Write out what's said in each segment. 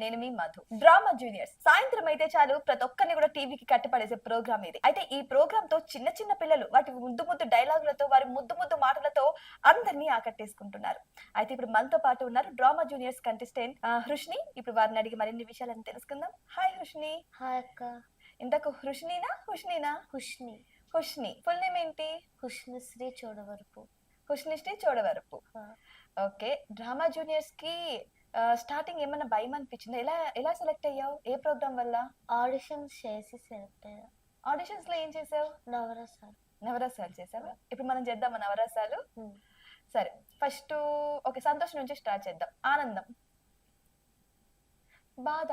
నేను మీ Madhu. Drama juniors సాయంత్రం అయితే చాలు ప్రతి ఒక్కరిని కూడా టీవీకి కట్టిపడేసే ప్రోగ్రామ్ ఇది. అయితే ఈ ప్రోగ్రామ్ తో చిన్న చిన్న పిల్లలు వాటి ముద్దు ముద్దు డైలాగులతో వారి ముద్దు ముద్దు మాటలతో అందరినీ ఆకట్టేసుకుంటున్నారు. అయితే ఇప్పుడు మనతో పాటు ఉన్నారు డ్రామా జూనియర్స్ కంటెస్టెంట్ హృష్ని. ఇప్పుడు వారిని అడిగి మరిన్ని విషయాలను తెలుసుకుందాం. హాయ్ హృష్ని. హాయ్ అక్క. ఇంతకు హృష్నినా హుష్నినా? హుష్ని. హుష్ని ఫుల్ నేమ్ ఏంటి? Hushnisri Chodavarapu. Hushnisri Chodavarapu. Okay. Drama juniors కి స్టార్టింగ్ ఏమన్నా భయం అనిపించిందా? ఎలా ఎలా సెలెక్ట్ అయ్యావు? ఏ ప్రోగ్రామ్ వల్ల? ఆడిషన్స్ చేసి సెలెక్ట్ అయ్యా. ఆడిషన్స్ లో ఏం చేసావు? నవరసాలు. నవరసాలు చేసావా? ఇప్పుడు మనం చేద్దామా నవరసాలు? సరే, ఫస్ట్ ఓకే, సంతోషం నుంచి స్టార్ట్ చేద్దాం. ఆనందం, బాధ,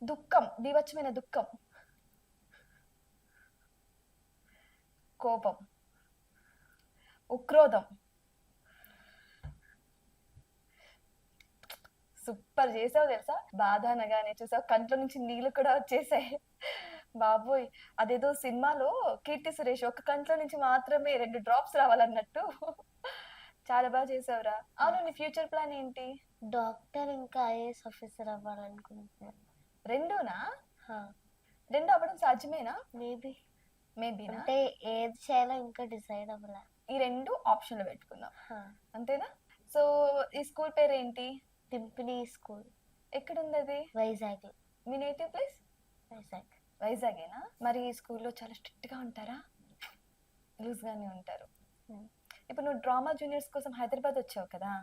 దుఃఖం, బీభత్సమైన దుఃఖం, కోపం, ఉక్రోధం. సూపర్ చేసావు తెలుసా. బాధ అనగానే చూసావు కంట్లో నుంచి నీళ్లు కూడా వచ్చేసాయి. బాబోయ్, అదేదో సినిమాలో కీర్తి సురేష్ ఒక కంట్లో నుంచి మాత్రమే 2 డ్రాప్స్ రావాలన్నట్టు చాలా బాగా చేసావురా. అవును, నీ ఫ్యూచర్ ప్లాన్ ఏంటి? డాక్టర్ ఇంకా ఐఏఎస్ ఆఫీసర్ అవ్వాలనుకుంటున్నాను. రెండునా? రెండు అవ్వడం సాధ్యమేనా? మేబీ అంటే ఏది చేయాలో ఇంకా డిసైడ్ అవ్వలే. ఈ 2 ఆప్షన్లు పెట్టుకుందాం, అంతేనా? సో ఈ స్కూల్ పేరు ఏంటి? టింపిని స్కూల్. ఎక్కడ ఉంది అది? వైజాగ్. మీ నేటివ్ ప్లేస్? వైజాగ్. వైజాగేనా? మరి ఈ స్కూల్లో చాలా స్ట్రిక్ట్ గా ఉంటారా? లూజ్ గానే ఉంటారు. ఇప్పుడు నువ్వు డ్రామా జూనియర్స్ కోసం హైదరాబాద్ వచ్చావు కదా,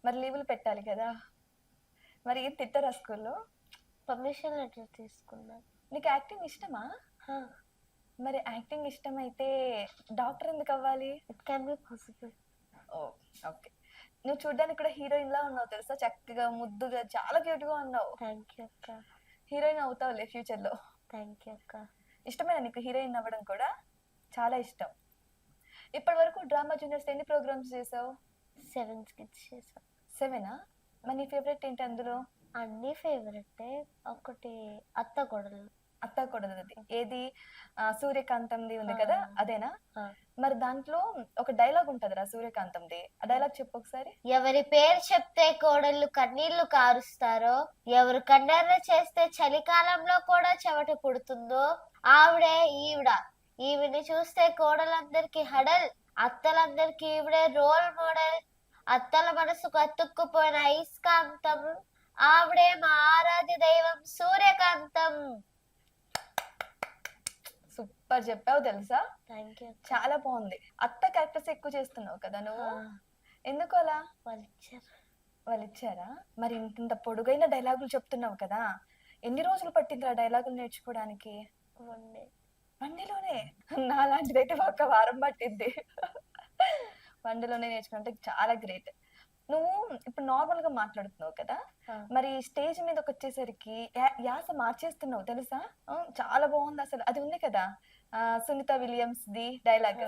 మరి లీవులు పెట్టాలి కదా, మరి ఏం తిట్టారా స్కూల్లో? పర్మిషన్ లెటర్ తీసుకున్నాను. నీకు యాక్టింగ్ ఇష్టమా? మరి యాక్టింగ్ ఇష్టమైతే డాక్టర్ ఎందుకు అవ్వాలి? It can be possible. Okay. నువ్వు చూడ్డానికి కూడా హీరోయిన్ లా ఉన్నావు తెలుసా, చక్కగా ముద్దుగా చాలా క్యూట్ గా ఉన్నావు. థ్యాంక్ యూ అక్క. హీరోయిన్ అవుతావులే ఫ్యూచర్ లో. థ్యాంక్ యూ అక్క. ఇష్టమేనా నీకు హీరోయిన్ అవ్వడం కూడా? చాలా ఇష్టం. ఇప్పటి వరకు డ్రామా జూనియర్స్ ఎన్ని ప్రోగ్రామ్స్ చేసావు? 7 స్కిట్స్ చేసావు. 7ఆ? మరి నీ ఫేవరెట్ ఏంటి అందులో? అన్ని ఫేవరెట్. ఒకటి అత్త కొడలు. అత్త కొడలది ఏది? సూర్యకాంతంది ఉంది కదా, అదేనా? మరి దాంట్లో ఒక డైలాగ్ ఉంటదిరా సూర్యకాంతంది, ఆ డైలాగ్ చెప్పు ఒకసారి. ఎవరి పేరు చెప్తే కోడళ్ళు కన్నీళ్లు కారుస్తారో, ఎవరు కన్నెర్ర చేస్తే చలికాలంలో కూడా చెమట పుడుతుందో ఆవిడే ఈవిడ. ఈవిని చూస్తే కోడలందరికీ హడల్, అత్తలందరికీ ఈవిడే రోల్ మోడల్. అత్తల మనసుకు అతుక్కుపోయిన ఐస్కాంతం ఆవిడే మా ఆరాధ్య దైవం సూర్యకాంతం. సూపర్ చెప్పావు తెలుసా. Thank you. చాలా బాగుంది. అత్త క్యారెక్టర్స్ ఎక్కువ చేస్తున్నావు కదా నువ్వు, ఎందుకు అలా? వాళ్ళు ఇచ్చారా? మరి ఇంత పొడుగైన డైలాగులు చెప్తున్నావు కదా, ఎన్ని రోజులు పట్టింది ఆ డైలాగులు నేర్చుకోవడానికి? 1 డే. 1 డేలోనే? నాలాంటిదైతే 1 వారం పట్టింది. 1 డేలోనే నేర్చుకుంటే చాలా గ్రేట్. నువ్వు ఇప్పుడు నార్మల్ గా మాట్లాడుతున్నావు కదా, మరి స్టేజ్ మీదకి వచ్చేసరికి యాస మార్చేస్తున్నావు తెలుసా. చాలా బాగుంది అసలు. అది ఉంది కదా సునీత విలియమ్స్ ది డైలాగ్,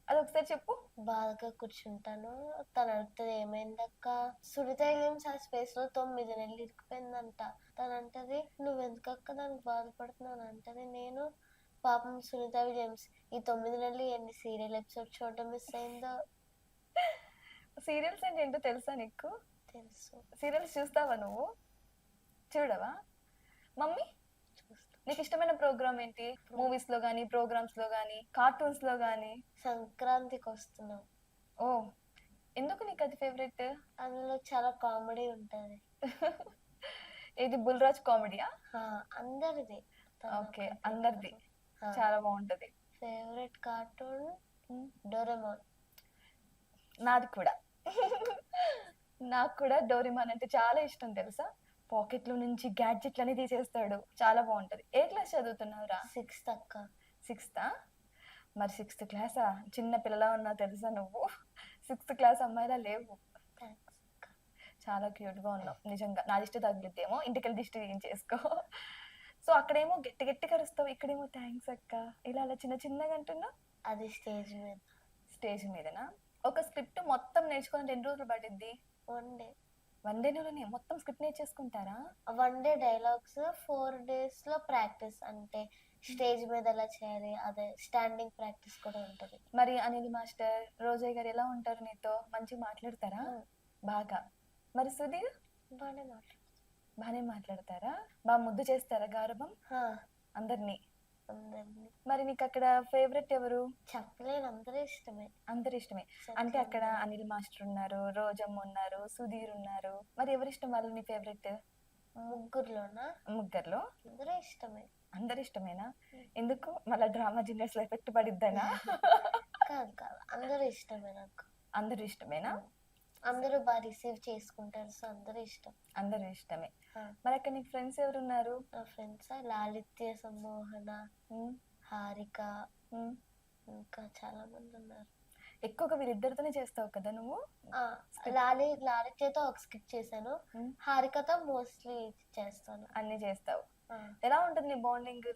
అది ఒకసారి చెప్పు. బాగా కూర్చుంటాను, తను అడుగుతుంది ఏమైందక్క. సునీత విలియమ్స్ ఆ స్పేస్ లో 9 నెలలు ఇరికిపోయిందంట. తను అంటది నువ్వెందుకక్క దానికి బాధపడుతున్నావు అంటది. నేను పాపం సునీత విలియమ్స్ ఈ 9 నెలలు ఎన్ని సీరియల్ ఎపిసోడ్ చూడడం మిస్ అయిందో. సీరియల్స్ అంటే ఏంటో తెలుసా నీకు? తెలుసు. సీరియల్స్ చూస్తావా నువ్వు? చూడవా? మమ్మీ నీకు ఇష్టమైన ప్రోగ్రామ్ ఏంటి? మూవీస్ లో గానీ, ప్రోగ్రామ్స్ లో గానీ, కార్టూన్స్ లో గానీ? సంక్రాంతికి వస్తున్నాం. ఓ, ఎందుకు నీకు అది ఫేవరెట్? అందులో చాలా కామెడీ ఉంటది. ఇది బుల్రాజ్ కామెడీయా? అందరిది. ఓకే, అందరిది చాలా బాగుంటది. Favourite cartoon Doraemon. నాది కూడా. నాకు కూడా డోరేమాన్ అంటే చాలా ఇష్టం తెలుసా. పాకెట్ లో నుంచి గ్యాడ్జెట్లని తీసేస్తాడు, చాలా బాగుంటది. ఏ క్లాస్ చదువుతున్నావురా? 6th అక్క. 6th? మరి 6th క్లాసా? చిన్న పిల్లలా ఉన్నావు తెలుసా నువ్వు. 6th క్లాస్ అమ్మాయిలా లేవు. చాలా క్యూట్ గా ఉన్నావు నిజంగా. నా దిష్టి తగిలిద్దేమో, ఇంటికెళ్ళి దిష్టి ఏం చేసుకో. సో అక్కడేమో గట్టి గట్టి కరుస్తావు, ఇక్కడేమో థ్యాంక్స్ అక్క ఇలా అలా చిన్న చిన్నగా అంటున్నావు. అది స్టేజ్ మీద. స్టేజ్ మీదనా? ఒక స్క్రిప్ట్ మొత్తం నేర్చుకోవాలంటే ఎన్ని రోజులు పడుద్ది? 1 డే. 1 డేలోనే మొత్తం స్క్రిప్ట్ నేర్చేసుకుంటారా? 1 డే డైలాగ్స్, 4 days లో ప్రాక్టీస్. అంటే స్టేజ్ మీద ఎలా చేయాలి, అదే స్టాండింగ్ ప్రాక్టీస్ కూడా ఉంటది. మరి అనిల్ మాస్టర్, రోజయ్య గారు ఎలా ఉంటారు నీతో? మంచిగా మాట్లాడతారా? బాగా. మరి సుధీర్? బాగానే మాట్లాడు. బానే మాట్లాడతారా? బాగా ముద్దు చేస్తారా గారాబం అందరినీ? అందరినీ మరి నీకు అక్కడ ఫేవరెట్ ఎవరు? చెప్పలేను, అందరూ ఇష్టమే. అందరు ఇష్టమే. అంటే అక్కడ అనిల్ మాస్టర్ ఉన్నారు, రోజమ్మ ఉన్నారు, సుధీర్ ఉన్నారు. మరి ఎవరి ఇష్టం వాళ్ళు నీ ఫేవరెట్? ముగ్గురులోనా? ముగ్గురులో అందరూ ఇష్టమే. అందరు ఇష్టమేనా? ఎందుకు మళ్ళీ డ్రామా జూనియర్స్ లో ఎఫెక్ట్ పడిద్దనా? కాదు కాదు, అందరూ ఇష్టమే నాకు. అందరు ఇష్టమేనా? అందరూ బాగా రిసీవ్ చేసుకుంటారు, సో అందరూ ఇష్టం. అందరు ఇష్టమే. మరి అక్కడ నీకు ఫ్రెండ్స్ ఎవరు ఉన్నారు? నా ఫ్రెండ్స్ లాలిత్య, సమ్మోహన, హారిక, ఇంకా చాలా మంది ఉన్నారు. ఎక్కువగా వీరిద్దరితోనే చేస్తావు కదా నువ్వు? లాలిత్యతో ఒక స్కిట్ చేశాను, హారికతో మోస్ట్లీ చేస్తాను. అన్ని చేస్తావు. ఎలా ఉంటుంది నీ బాండింగ్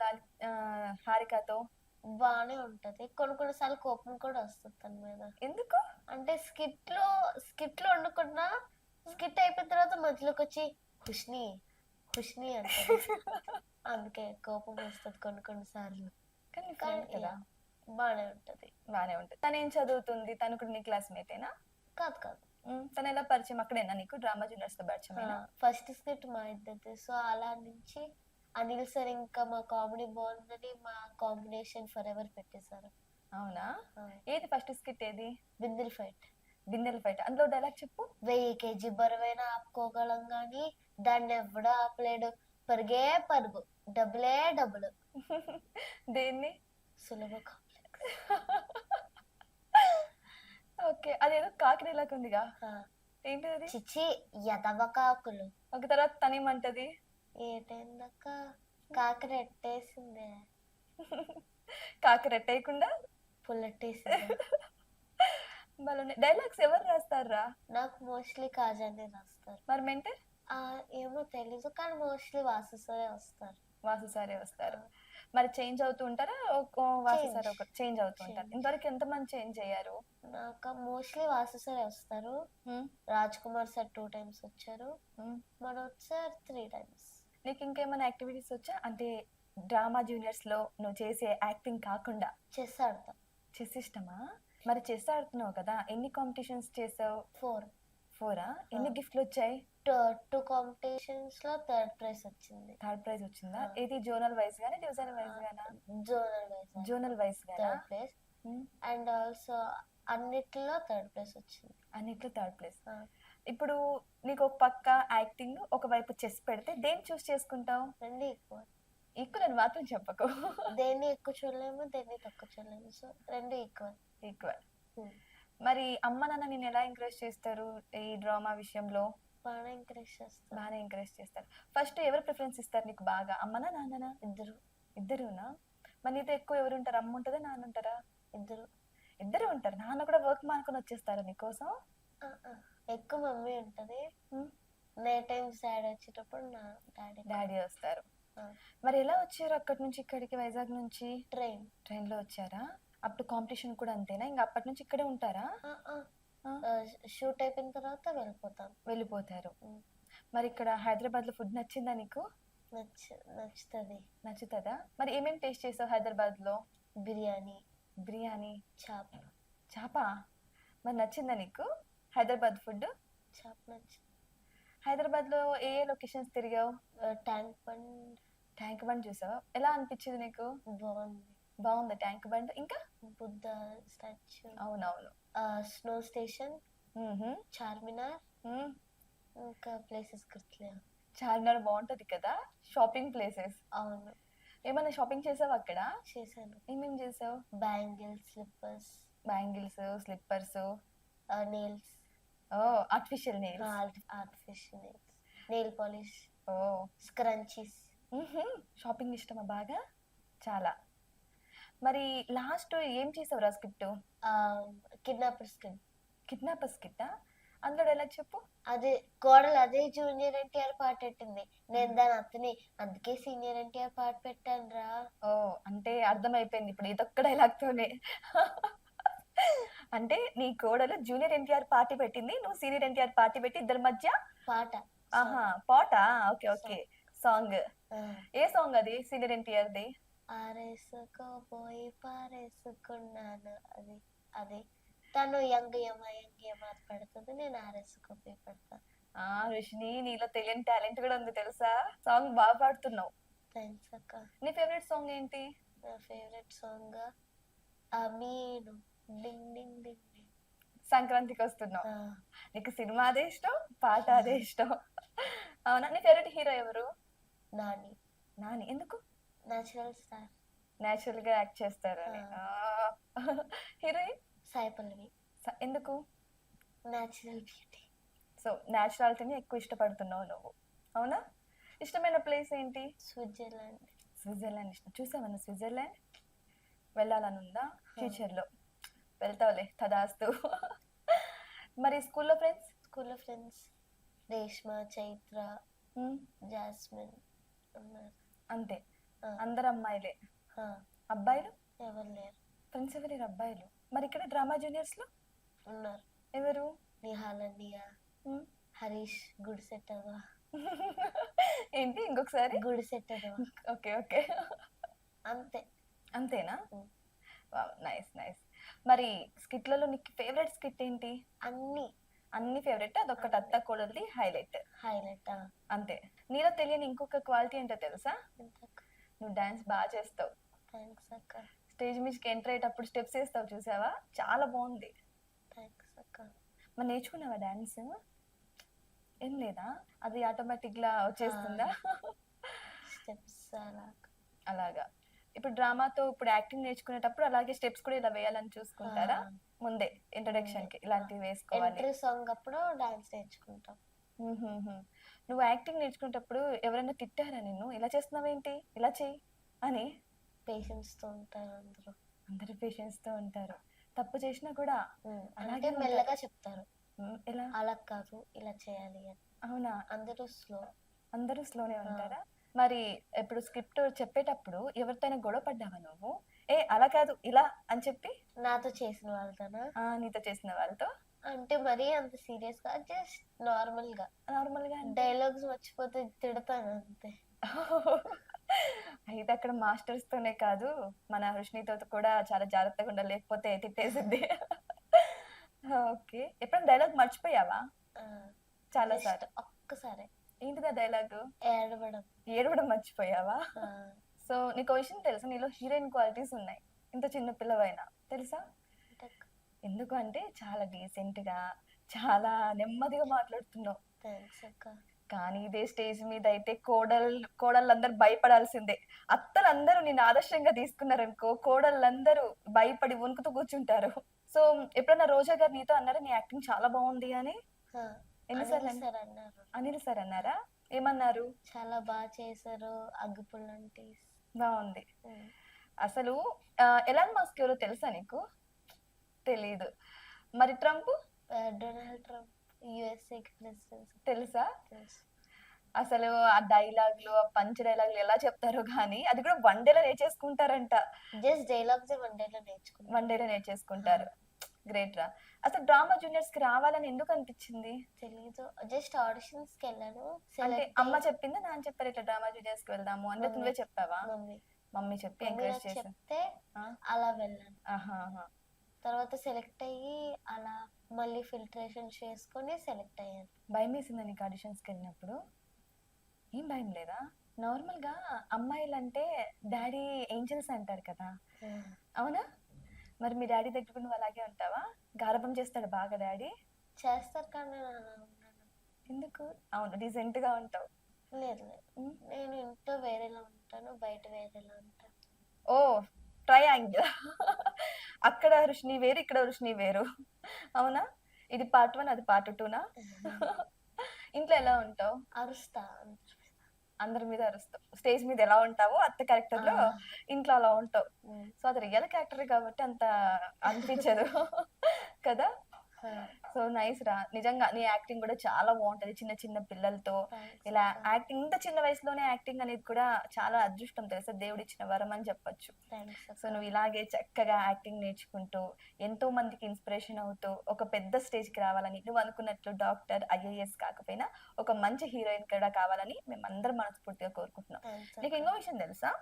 హారికతో? బాగానే ఉంటది. కొన్ని సార్లు కోపం కూడా వస్తుంది తన మీద. ఎందుకు? అంటే స్కిట్ లో వండుకున్నా, స్కిట్ అయిపోయిన తర్వాత మధ్యలోకి వచ్చి ఖుష్ని ఖుష్ని అంటే అందుకే కోపం వస్తుంది కొన్ని సార్లు. కానీ బాగానే ఉంటది. బాగానే ఉంటది. తను ఏం చదువుతుంది? తను కూడా నీ క్లాస్మేటేనా? కాదు కాదు. తను ఎలా పరిచయం? అక్కడేనా నీకు డ్రామా జూనియర్స్ తో పరిచయం? ఫస్ట్ స్కిట్ మా ఇద్దరిది. సో అలా నుంచి అనిల్ సార్ ఇంకా మా కామెడీ బాగుందని మా కాంబినేషన్ ఫర్ ఎవర్ పెట్టేశారు. అవునా? ఏది ఫస్ట్ స్కిట్? ఏది? బిందెల్ ఫైట్. బిందెల్ ఫైట్. అందులో డైలాగ్ చెప్పు. 1000 kg బరువైనా ఆపుకోగలం గాని దాన్ని ఎవడో ఆపలేడు, పరిగే పరుగు, డబ్బులే డబ్బులు. దేన్ని? సులభ కాంప్లెక్స్. ఓకే, అదేదో కాకి డైలాగ్ ఉందిగా, ఏంటది? చిచ్చి ఎదవ కాకులు. ఒక తర్వాత తనేమంటది? ఏటైందక్క కాకి రెట్టేసిందే. కాకి రెట్టేయకుండా పుల్లెట్టేసింది. డైలాగ్స్ ఎవరు రాస్తారా? నాకు మోస్ట్లీ కాజానే రాస్తారు. మరి మెంటర్ ఏమో తెలీదు, కానీ మోస్ట్లీ వాసు సారే వస్తారు. వాసు సారే వస్తారు. మరి చేంజ్ అవుతూ ఉంటారా? వాసు సార్ ఒక చేంజ్ అవుతూ ఉంటారు. ఇంతవరకు ఎంత మంది చేంజ్ అయ్యారు? నాకు మోస్ట్లీ వాసు సారే వస్తారు. రాజ్ కుమార్ సార్ 2 times వచ్చారు, మనోజ్ సార్ 3 times. నీకు ఇంకేమైనా యాక్టివిటీస్ వచ్చా? అంటే డ్రామా జూనియర్స్ లో నువ్వు చేసే యాక్టింగ్ కాకుండా చెస్ ఆడతా. చెస్ ఇష్టమా? మరి చెస్ ఆడుతున్నావు కదా, ఎన్ని కాంపిటీషన్స్ చేసావు? 4. 4ఆ? ఎన్ని గిఫ్ట్లు వచ్చాయి? 2 కాంపిటీషన్స్ లో 3rd ప్రైజ్ వచ్చింది. 3rd ప్రైజ్ వచ్చిందా? ఇది zonal wise Gaana divisional wise Gaana? Zonal wise Gaana? 3rd place. And also అన్నిట్లో 3rd ప్లేస్ వచ్చింది. అన్నిట్లో 3rd ప్లేస్. ఇప్పుడు నీకు ఒక పక్క యాక్టింగ్, ఒకవైపు చెస్ పెడితే దేన్ని చూస్ చేసుకుంటావు? రెండు ఈక్వల్. ఈక్వల్ అని మాత్రం చెప్పకు. దేన్ని ఎక్కువ చూడలేము, దేన్ని తక్కువ చూడలేము, సో రెండు ఈక్వల్. మరి అమ్మ నాన్న నేను ఎలా ఎంకరేజ్ చేస్తారు ఈ డ్రామా విషయంలో? బాగా ఎంకరేజ్ చేస్తారు. బాగానే ఎంకరేజ్ చేస్తారు. ఫస్ట్ ఎవరు ప్రిఫరెన్స్ ఇస్తారు నీకు బాగా, అమ్మనా నాన్ననా? ఇద్దరునా? మరి నీతో ఎక్కువ ఎవరు ఉంటారు? అమ్మ ఉంటుందా, నాన్న ఉంటారా? ఇద్దరు ఉంటారు. నాన్న కూడా వర్క్ మానుకొని వచ్చేస్తారా నీకోసం? ఎక్కువ మమ్మీ ఉంటది, నే టైమ్స్ డాడీ వచ్చేటప్పుడు నా డాడీ వస్తారు. మరి ఎలా వచ్చారు అక్కడి నుంచి ఇక్కడికి, వైజాగ్ నుంచి? ట్రైన్ లో వచ్చారా? అప్పుడు కాంపిటీషన్ కూడా అంతేనా? ఇంకా అప్పటి నుంచి ఇక్కడే ఉంటారా? షూట్ అయిపోయిన తర్వాత వెళ్ళిపోతారు. మరి ఇక్కడ హైదరాబాద్ లో ఫుడ్ నచ్చిందా నీకు? నచ్చుతుందా? మరి ఏమేమి టేస్ట్ చేసావు హైదరాబాద్ లో? బిర్యానీ, చాప. మరి నచ్చిందా నీకు హైదరాబాద్ ఫుడ్? హైదరాబాద్ లో ఏ లొకేషన్స్ తిరిగావు? ట్యాంక్ బండ్ చూసావు. ఎలా అనిపించింది నీకు? బాగుంది ట్యాంక్ బండ్. ఇంకా బుద్ధ స్టాచ్యూ. అవునవును. స్నో స్టేషన్, చార్మినార్, ఇంకా ప్లేసెస్ గుర్తులేవు. చార్మినార్ బాగుంటది కదా, షాపింగ్ ప్లేసెస్. అవును. ఏమైనా షాపింగ్ చేసావు అక్కడ? చేశాను. ఏమేమి చేసావు? Bangles, slippers, nails. Artificial nails, nail polish, scrunchies. Shopping ఇష్టమా బాగా? చాలా. మరి లాస్ట్ ఏం చేసావు రా స్క్రిప్ట్? Kidnapper skit. అందులో ఎలా చెప్పు? అదే కోడలు అదే జూనియర్ ఎన్టీఆర్ పాట పెట్టింది, నేను దాని అతని, అందుకే సీనియర్ ఎన్టీఆర్ పాట పెట్టాను రా. అంటే అర్థమైపోయింది ఇప్పుడు ఇదొక్క డైలాగ్ తోనే. అంటే నీ కోడలు జూనియర్ ఎన్టీఆర్ పార్టీ పెట్టింది, నువ్వు సీనియర్ ఎన్టీఆర్ పార్టీ పెట్టి ఇద్దరి మధ్య పాట. పాటా? ఓకే. సాంగ్. ఏ సాంగ్ అది సీనియర్ ఎన్టీఆర్ ది? ఆరేసుకోపోయి పారేసుకున్నాను, అది తను యంగ్ యమ పెడుతుంది, నేను ఆరేసుకోపోయి పెడతా. ఆ రుషిని, నీలో తెలియని టాలెంట్ కూడా ఉంది తెలుసా, సాంగ్ బాగా పాడుతున్నావు. థ్యాంక్స్ అక్క. నీ ఫేవరెట్ సాంగ్ ఏంటి? నా ఫేవరెట్ సాంగ్ అమీను డింగ్ డింగ్ డింగ్ డింగ్. సంక్రాంతికి వస్తున్నావు, ఆ, నీకు సినిమా అదే ఇష్టం, పాట అదే ఇష్టం. అవునా? నీ ఫేవరెట్ హీరో ఎవరు? నాని. నాని. ఎందుకు? న్యాచురల్ స్టార్ నేచురల్ గా యాక్ట్ చేస్తారని. హీరోయిన్? సాయి పల్లవి. ఎందుకు? Natural beauty. సో న్యాచురాలిటీని ఎక్కువ ఇష్టపడుతున్నావు నువ్వు, అవునా? ఇష్టమైన ప్లేస్ ఏంటి? స్విట్జర్లాండ్. స్విట్జర్లాండ్ ఇష్టం. చూసావన్నా స్విట్జర్లాండ్? వెళ్ళాలని ఉందా ఫ్యూచర్ లో? వెళ్తావులే, తదాస్తు. మరి స్కూల్లో ఫ్రెండ్స్? స్కూల్లో ఫ్రెండ్స్ రేష్మ, చైత్ర, జాస్మిన్ ఉన్నారు. అంతే? ఆ, అందరు అమ్మాయిలే? ఆ, అబ్బాయిలు ఎవరు లేరు. ఫ్రెండ్స్ ఎవరు లేరు అబ్బాయిలు? మరి ఇక్కడ డ్రామా జూనియర్స్ లో ఉన్నారు. ఎవరు? నిహాలండియా, ఉమ్. హరీష్, గుడి సెట్టర్వా. ఏంటి ఇంకొకసారి? గుడి సెట్టర్వా. Okay okay. అంతే. అంతేనా? ఉమ్. Nice nice. మరి స్కిట్లలో నీకు ఫేవరెట్ స్కిట్ ఏంటి? అన్ని అన్ని ఫేవరెట్, అదొకటి అత్త కోడలిది హైలైట్. హైలైట్. అంతే. నీలో తెలియని ఇంకొక క్వాలిటీ ఏంటో తెలుసా? నువ్వు డాన్స్ బాగా చేస్తావు. థ్యాంక్స్ అక్క. స్టేజ్ మీదకి ఎంటర్ అయ్యేటప్పుడు స్టెప్స్ వేస్తావు చూసావా, చాలా బాగుంది. థ్యాంక్స్ అక్క. మరి నేర్చుకున్నావా డాన్స్? ఏం లేదా, అది ఆటోమేటిక్ గా వచ్చేస్తుందా? స్టెప్స్ అలా. అలాగా. ఇప్పుడు డ్రామాతో ఇప్పుడు యాక్టింగ్ నేర్చుకునేటప్పుడు అలాగే స్టెప్స్ కూడా ఇలా వేయాలని చూసుకుంటారా? ముందే ఇంట్రడక్షన్ కి ఇలాంటివి వేసుకోవాలి. ఎంట్రీ సాంగ్ అప్పుడు డాన్స్ నేర్చుకుంటాం. నువ్వు యాక్టింగ్ నేర్చుకునేటప్పుడు ఎవరైనా తిట్టారా నిన్ను, ఇలా చేస్తున్నావేంటి, ఇలా చెయ్యి అని? పేషెన్స్ తో ఉంటారు అందరూ. అందరు పేషెన్స్ తో ఉంటారు. తప్పు చేసినా కూడా అలాగే అంటే ఉంటారు. మెల్లగా చెప్తారు, ఎలా? అలా కాదు ఇలా చేయాలి అని. అవునా? అందరూ స్లో. అందరూ స్లోనే ఉంటారా? మరి ఇప్పుడు స్క్రిప్ట్ చెప్పేటప్పుడు ఎవరితోనైనా గొడవ పడ్డావా నువ్వు? ఏ అలా కాదు ఇలా అని చెప్పి? నాతో చేసిన వాళ్ళతోనా? నీతో చేసిన వాళ్ళతో? అంటే మరీ అంత సీరియస్ గా, జస్ట్ నార్మల్ గా. నార్మల్ గా అంటే? డైలాగ్స్ మర్చిపోతే తిడతాను అంతే. అయితే అక్కడ మాస్టర్స్ తోనే కాదు, మన హృష్నితో కూడా చాలా జాగ్రత్తగా ఉండాలి, లేకపోతే తిట్టేసింది. ఓకే. ఎప్పుడైనా డైలాగ్ మర్చిపోయావా? చాలా Just సార్లు. ఒక్కసారి ఏంటిదా డైలాగ్? ఏడవడం. ఏడవడం మర్చిపోయావా? ఆ, సో నీకు విషయం తెలుసా, నీలో హీరోయిన్ క్వాలిటీస్ ఉన్నాయి, ఇంత చిన్న పిల్లవైనా, తెలుసా? అంటే ఎందుకు అంటే చాలా డీసెంట్ గా, చాలా నెమ్మదిగా మాట్లాడుతున్నావు. థ్యాంక్స్ అక్క. కానీ ఇదే స్టేజ్ మీద అయితే కోడళ్ళందరూ భయపడాల్సిందే. అత్తలందరూ నేను ఆదర్శంగా తీసుకున్నారనుకో, కోడళ్ళందరూ భయపడి వణుకుతూ కూర్చుంటారు. సో ఎప్పుడన్నా రోజా గారు నీతో అన్నారా నీ యాక్టింగ్ చాలా బాగుంది అని? ఆ, ఎన్నిసార్లు అనిల్ సార్ అన్నారు. అనిల్ సార్ అన్నారా? ఏమన్నారు? చాలా బాగా చేశారు, అగ్గిపుల్లంటి. బాగుంది. అసలు ఎలాన్ మస్క్ ఎవరో తెలుసా నీకు? తెలీదు. మరి ట్రంప్? డొనాల్డ్ ట్రంప్ యుఎస్ఏకి ప్రెసిడెంట్. తెలుసా? తెలుసు. అసలు ఆ డైలాగ్లు, ఆ పంచ్ డైలాగ్లు ఎలా చెప్తారో కానీ అది కూడా వన్ డేలో నేర్చేసుకుంటారంట. జస్ట్ డైలాగ్స్ వన్ డేలో నేర్చుకున్నాను. వన్ డేలో నేర్చేసుకుంటారు. గ్రేట్ రా. అసలు డ్రామా జూనియర్స్ కి రావాలని ఎందుకు అనిపించింది? తెలీదు, జస్ట్ ఆడిషన్స్ కి వెళ్ళాను. అంటే సెలెక్ట్ అమ్మ చెప్పిందా, నాన్న చెప్పారు ఇట్లా డ్రామా జూనియర్స్ కి వెళ్దాము అంటే నువ్వే చెప్పావా? మమ్మీ మమ్మీ చెప్పి మమ్మీ ఎంకరేజ్ నాకు చేసి? చెప్తే అలా వెళ్ళాను. ఆహా. తర్వాత సెలెక్ట్ అయ్యి అలా మళ్ళీ ఫిల్టరేషన్ చేసుకొని సెలెక్ట్ అయ్యాను. భయం వేసిందా నీకు ఆడిషన్స్కి వెళ్ళినప్పుడు? ఏం భయం లేదా? నార్మల్ గా అమ్మాయిలు అంటే డాడీ ఏంజల్స్ అంటారు కదా, అవునా? మరి మీ డాడీ దగ్గర నువ్వు అలాగే ఉంటావా? గారాబం చేస్తాడు బాగా డాడీ? చేస్తారు కానీ నేను అలా ఉన్నాను. ఎందుకు? అవును, డీసెంట్ గా ఉంటావు. లేదు లేదు, నేను ఇంట్లో వేరేలా ఉంటాను, బయట వేరేలా ఉంటాను. ఓ ట్రయాంగిల్. అక్కడ రుషిని వేరు, ఇక్కడ రుషిని వేరు, అవునా? ఇది పార్ట్ 1, అది పార్ట్ 2నా? ఇంట్లో ఎలా ఉంటావు? అరుస్తా, అందరి మీద అరుస్తావు. స్టేజ్ మీద ఎలా ఉంటావో అత్త క్యారెక్టర్ లో ఇంట్లో అలా ఉంటావు. సో అది రియల్ క్యారెక్టర్ కాబట్టి అంత అనిపించదు కదా. సో నైస్ రా, నిజంగా నీ యాక్టింగ్ కూడా చాలా బాగుంటది. చిన్న చిన్న పిల్లలతో ఇలా యాక్టింగ్, ఇంత చిన్న వయసులోనే యాక్టింగ్ అనేది కూడా చాలా అదృష్టం తెలుసా, దేవుడు ఇచ్చిన వరం అని చెప్పొచ్చు. సో నువ్వు ఇలాగే చక్కగా యాక్టింగ్ నేర్చుకుంటూ ఎంతో మందికి ఇన్స్పిరేషన్ అవుతూ ఒక పెద్ద స్టేజ్ కి రావాలని, నువ్వు అనుకున్నట్లు డాక్టర్, ఐఏఎస్ కాకపోయినా ఒక మంచి హీరోయిన్ కూడా కావాలని మేము అందరం మనస్ఫూర్తిగా కోరుకుంటున్నాం. నీకు ఇంకో విషయం తెలుసా,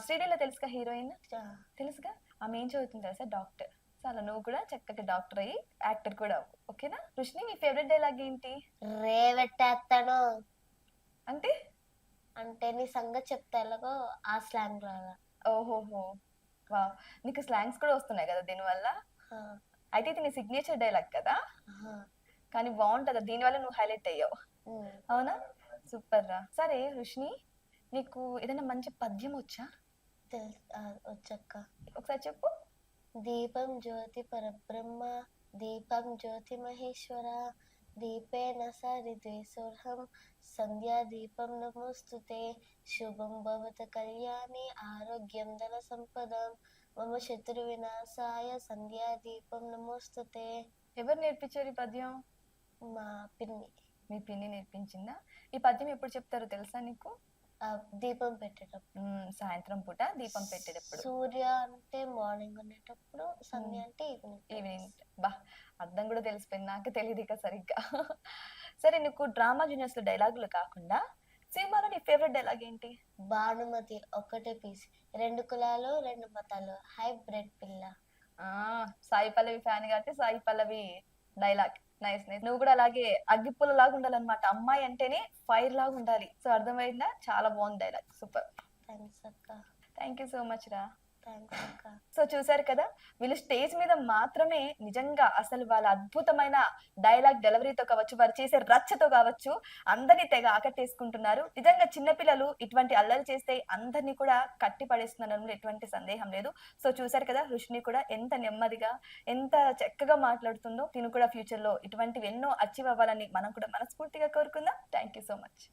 శ్రీడేలో తెలుసుగా హీరోయిన్? తెలుసుగా. ఆమె ఏం చదువుతుంది తెలుసా? డాక్టర్. చాలా నువ్వు కూడా చక్కగా డాక్టర్ అయ్యి యాక్టర్ కూడా అవ్వు. ఓకేనా? రుషిని నీ ఫేవరెట్ డైలాగ్ ఏంటి? రేవెట్టేస్తాను అంటే అంటే నీ సంగతి చెప్తా ఎలాగో ఆ స్లాంగ్ లాగా. ఓహోహో! వావ్! నీకు స్లాంగ్స్ కూడా వస్తున్నాయి కదా దీనివల్ల. ఆ, అయితే ఇది నీ సిగ్నేచర్ డైలాగ్ కదా! ఆహా, కానీ బావుంటది. దీనివల్ల నువ్వు హైలైట్ అయ్యావు. ఉమ్, అవునా? సూపర్ రా! సరే రుషిని, నీకు ఏదైనా మంచి పద్యం వచ్చా? వచ్చక్క. ఒకసారి చెప్పు. దీపం జ్యోతి పరబ్రహ్మ, దీపం జ్యోతి మహేశ్వర, దీపేన సరిద్వేసోర్హం, సంధ్యా దీపం నమోస్తుతే, శుభం భవత కళ్యాణి ఆరోగ్యం ధన సంపదం, మమ శత్రు వినాశాయ సంధ్యా దీపం నమోస్తుతే. ఎవరు నేర్పించారు ఈ పద్యం? మా పిన్ని. మీ పిన్ని నేర్పించిందా? ఈ పద్యం ఎప్పుడు చెప్తారో తెలుసా నీకు? దీపం పెట్టేటప్పుడు. సాయంత్రం పూట దీపం పెట్టేటప్పుడు. సూర్య అంటే మార్నింగ్ ఉండేటప్పుడు, సంధ్య అంటే ఈవినింగ్. ఈవినింగ్. బా! అర్థం కూడా తెలిసిపోయింది. నాకు తెలియదు ఇక సరిగ్గా. సరే నీకు డ్రామా జూనియర్స్ లో డైలాగులు కాకుండా సినిమాలో నీ ఫేవరెట్ డైలాగ్ ఏంటి? భానుమతి ఒక్కటే పీస్, 2 కులాలు 2 మతాలు, హైబ్రిడ్ పిల్ల. ఆ సాయి పల్లవి ఫ్యాన్ కాబట్టి Sai Pallavi dialogue. Nice nice. నువ్వు కూడా అలాగే అగ్గిపుల్ల లాగా ఉండాలన్నమాట. అమ్మాయి అంటేనే ఫైర్ లాగా ఉండాలి. సో అర్థమైందా? చాలా బాగుంది డైలాగ్. సూపర్. థ్యాంక్స్ అక్క. థ్యాంక్ యూ సో మచ్ రా. థ్యాంక్స్ అక్క. సో చూసారు కదా, వీళ్ళు స్టేజ్ మీద మాత్రమే నిజంగా అసలు వాళ్ళ అద్భుతమైన డైలాగ్ డెలివరీతో కావచ్చు, వారు చేసే రచ్చతో కావచ్చు, అందరినీ తెగ ఆకట్టేసుకుంటున్నారు. నిజంగా చిన్నపిల్లలు ఇటువంటి అల్లరి చేస్తే అందరినీ కూడా కట్టి పడేస్తున్నారు, ఎటువంటి సందేహం లేదు. సో చూసారు కదా, రుషిని కూడా ఎంత నెమ్మదిగా ఎంత చక్కగా మాట్లాడుతుందో. తిను కూడా ఫ్యూచర్ లో ఇటువంటివి ఎన్నో అచీవ్ అవ్వాలని మనం కూడా మనస్ఫూర్తిగా కోరుకుందాం. Thank you so much.